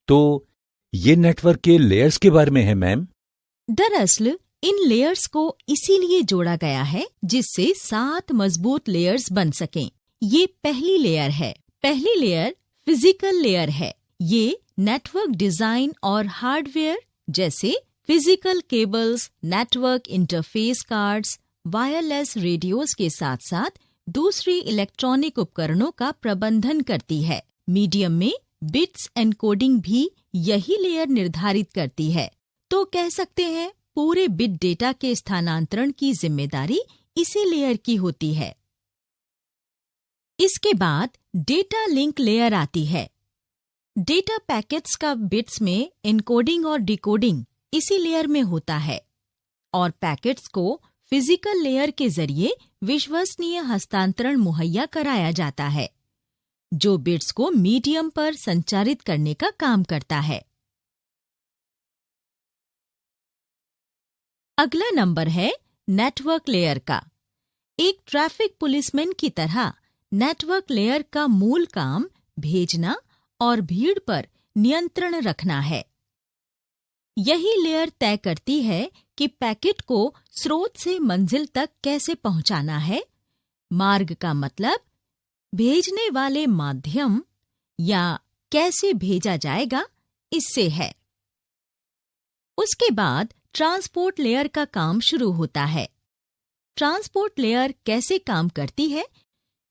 तो ये नेटवर्क के लेयर्स के बारे में है मैम। दरअसल इन लेयर्स को इसीलिए जोड़ा गया है जिससे 7 मजबूत लेयर्स बन सकें। ये पहली लेयर है। पहली लेयर फिजिकल लेयर है। ये नेटवर्क डिजाइन और हार्डवेयर जैसे physical cables, network interface cards, wireless radios के साथ साथ दूसरे इलेक्ट्रॉनिक उपकरणों का प्रबंधन करती है। मीडियम में बिट्स एनकोडिंग भी यही लेयर निर्धारित करती है। तो कह सकते हैं पूरे बिट डेटा के स्थानांतरण की जिम्मेदारी इसी लेयर की होती है। इसके बाद डेटा लिंक लेयर आती है। डेटा पैकेट्स का बिट्स में एनकोडिंग और डिकोडिंग इसी लेयर में होता है और पैकेट्स को फिजिकल लेयर के जरिए विश्वसनीय हस्तांतरण मुहैया कराया जाता है, जो बिट्स को मीडियम पर संचारित करने का काम करता है। अगला नंबर है नेटवर्क लेयर का। एक ट्रैफिक पुलिसमैन की तरह नेटवर्क लेयर का मूल काम भेजना और भीड़ पर नियंत्रण रखना है। यही लेयर तय करती है कि पैकेट को स्रोत से मंजिल तक कैसे पहुंचाना है। मार्ग का मतलब भेजने वाले माध्यम या कैसे भेजा जाएगा इससे है। उसके बाद ट्रांसपोर्ट लेयर का काम शुरू होता है। ट्रांसपोर्ट लेयर कैसे काम करती है,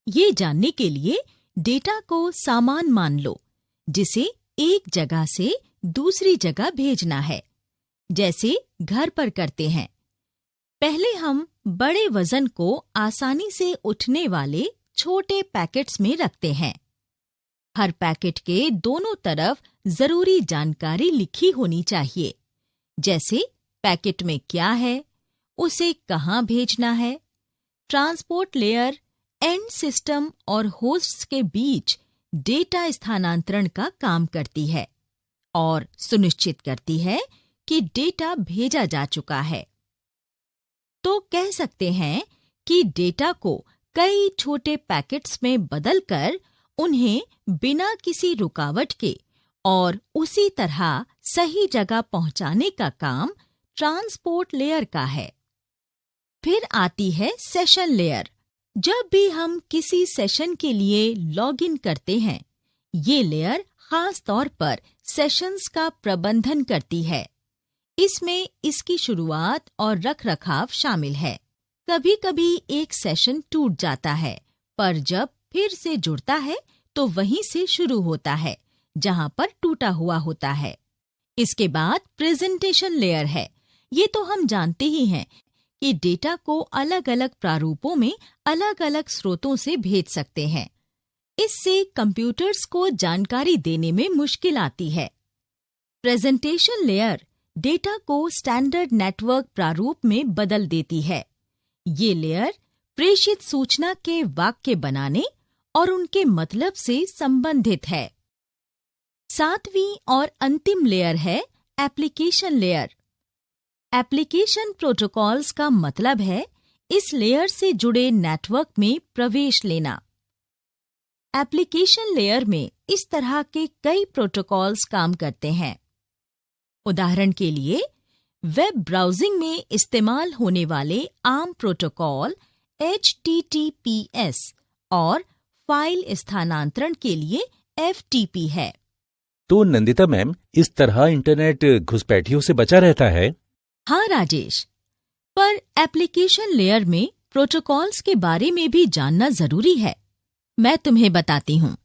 ये जानने के लिए डेटा को सामान मान लो जिसे एक जगह से दूसरी जगह भेजना है, जैसे घर पर करते हैं। पहले हम बड़े वजन को आसानी से उठने वाले छोटे पैकेट्स में रखते हैं। हर पैकेट के दोनों तरफ जरूरी जानकारी लिखी होनी चाहिए, जैसे पैकेट में क्या है, उसे कहाँ भेजना है। ट्रांसपोर्ट लेयर एंड सिस्टम और होस्ट्स के बीच डेटा स्थानांतरण का काम करती है और सुनिश्चित करती है कि डेटा भेजा जा चुका है। तो कह सकते हैं कि डेटा को कई छोटे पैकेट्स में बदलकर उन्हें बिना किसी रुकावट के और उसी तरह सही जगह पहुंचाने का काम ट्रांसपोर्ट लेयर का है। फिर आती है सेशन लेयर। जब भी हम किसी सेशन के लिए लॉगिन करते हैं, ये लेयर खास तौर पर सेशंस का प्रबंधन करती है। इसमें इसकी शुरुआत और रखरखाव शामिल है। कभी-कभी एक सेशन टूट जाता है, पर जब फिर से जुड़ता है तो वहीं से शुरू होता है जहां पर टूटा हुआ होता है। इसके बाद प्रेजेंटेशन लेयर है। ये तो हम जानते ही हैं कि डेटा को अलग अलग प्रारूपों में अलग अलग स्रोतों से भेज सकते हैं। इससे कंप्यूटर्स को जानकारी देने में मुश्किल आती है। प्रेजेंटेशन लेयर डेटा को स्टैंडर्ड नेटवर्क प्रारूप में बदल देती है। ये लेयर प्रेषित सूचना के वाक्य बनाने और उनके मतलब से संबंधित है। 7वीं और अंतिम लेयर है एप्लीकेशन लेयर। एप्लीकेशन प्रोटोकॉल्स का मतलब है इस लेयर से जुड़े नेटवर्क में प्रवेश लेना। एप्लीकेशन लेयर में इस तरह के कई प्रोटोकॉल्स काम करते हैं। उदाहरण के लिए, वेब ब्राउजिंग में इस्तेमाल होने वाले आम प्रोटोकॉल HTTPS और फाइल स्थानांतरण के लिए FTP है। तो नंदिता मैम, इस तरह इंटरनेट घुसपैठियों से बचा रहता है? हाँ राजेश, पर एप्लीकेशन लेयर में प्रोटोकॉल्स के बारे में भी जानना जरूरी है। मैं तुम्हें बताती हूँ।